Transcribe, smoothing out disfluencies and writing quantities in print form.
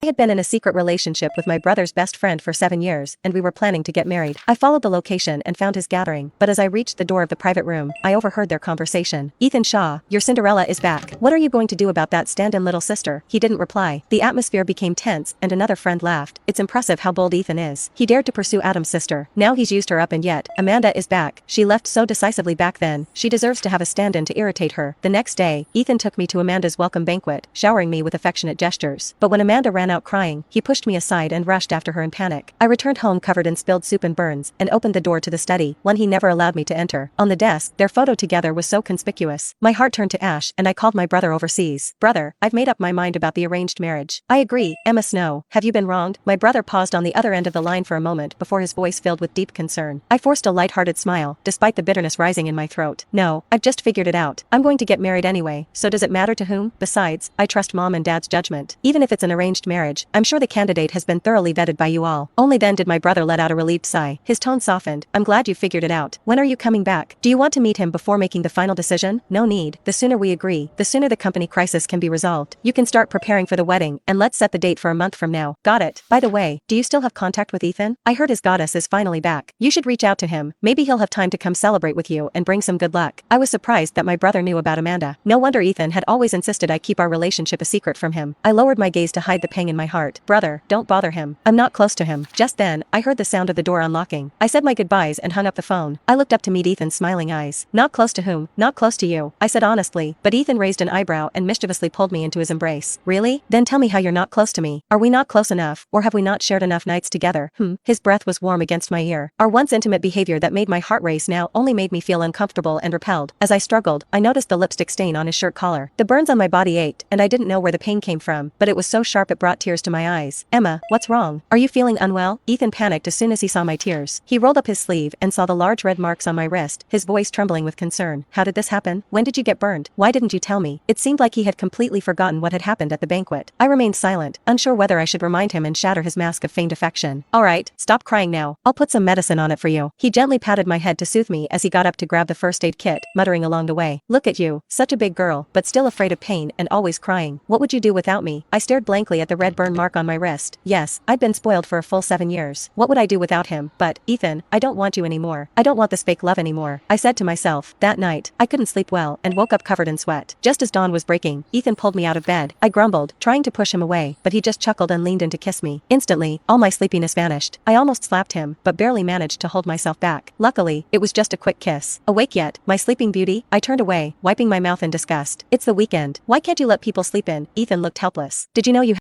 had been in a secret relationship with my brother's best friend for 7 years, and we were planning to get married. I followed the location and found his gathering, but as I reached the door of the private room, I overheard their conversation. "Ethan Shaw, your Cinderella is back. What are you going to do about that stand-in, little sister?" He didn't reply. The atmosphere became tense, and another friend laughed. "It's impressive how bold Ethan is. He dared to pursue Adam's sister. Now he's used her up, and yet, Amanda is back. She left so decisively back then. She deserves to have a stand-in to irritate her." The next day, Ethan took me to Amanda's welcome banquet, showering me with affectionate gestures. But when Amanda ran out crying, he pushed me aside and rushed after her in panic. I returned home covered in spilled soup and burns, and opened the door to the study, one he never allowed me to enter. On the desk, their photo together was so conspicuous. My heart turned to ash, and I called my brother overseas. "Brother, I've made up my mind about the arranged marriage." "I agree, Emma Snow. Have you been wronged?" My brother paused on the other end of the line for a moment before his voice filled with deep concern. I forced a light-hearted smile, despite the bitterness rising in my throat. "No, I've just figured it out. I'm going to get married anyway, so does it matter to whom? Besides, I trust Mom and Dad's judgment. Even if it's an arranged marriage, I'm sure the candidate has been thoroughly vetted by you all." Only then did my brother let out a relieved sigh. His tone softened. "I'm glad you figured it out. When are you coming back? Do you want to meet him before making the final decision?" "No need. The sooner we agree, the sooner the company crisis can be resolved. You can start preparing for the wedding, and let's set the date for a month from now." "Got it. By the way, do you still have contact with Ethan? I heard his goddess is finally back. You should reach out to him. Maybe he'll have time to come celebrate with you and bring some good luck." I was surprised that my brother knew about Amanda. No wonder Ethan had always insisted I keep our relationship a secret from him. I lowered my gaze to hide the pang in my heart. "Brother, don't bother him. I'm not close to him." Just then, I heard the sound of the door unlocking. I said my goodbyes and hung up the phone. I looked up to meet Ethan's smiling eyes. "Not close to whom? Not close to you," I said honestly, but Ethan raised an eyebrow and mischievously pulled me into his embrace. "Really? Then tell me how you're not close to me. Are we not close enough, or have we not shared enough nights together?" His breath was warm against my ear. Our once intimate behavior that made my heart race now only made me feel uncomfortable and repelled. As I struggled, I noticed the lipstick stain on his shirt collar. The burns on my body ached, and I didn't know where the pain came from, but it was so sharp it brought tears to my eyes. "Emma, what's wrong? Are you feeling unwell?" Ethan panicked as soon as he saw my tears. He rolled up his sleeve and saw the large red marks on my wrist, his voice trembling with concern. "How did this happen? When did you get burned? Why didn't you tell me?" It seemed like he had completely forgotten what had happened at the banquet. I remained silent, unsure whether I should remind him and shatter his mask of feigned affection. "All right, stop crying now. I'll put some medicine on it for you." He gently patted my head to soothe me as he got up to grab the first aid kit, muttering along the way. "Look at you, such a big girl, but still afraid of pain and always crying. What would you do without me?" I stared blankly at the red burn mark on my wrist. Yes, I'd been spoiled for a full 7 years. What would I do without him? But, Ethan, I don't want you anymore. I don't want this fake love anymore, I said to myself. That night, I couldn't sleep well and woke up covered in sweat. Just as dawn was breaking, Ethan pulled me out of bed. I grumbled, trying to push him away, but he just chuckled and leaned in to kiss me. Instantly, all my sleepiness vanished. I almost slapped him, but barely managed to hold myself back. Luckily, it was just a quick kiss. "Awake yet, my sleeping beauty?" I turned away, wiping my mouth in disgust. "It's the weekend. Why can't you let people sleep in?" Ethan looked helpless. "Did you know you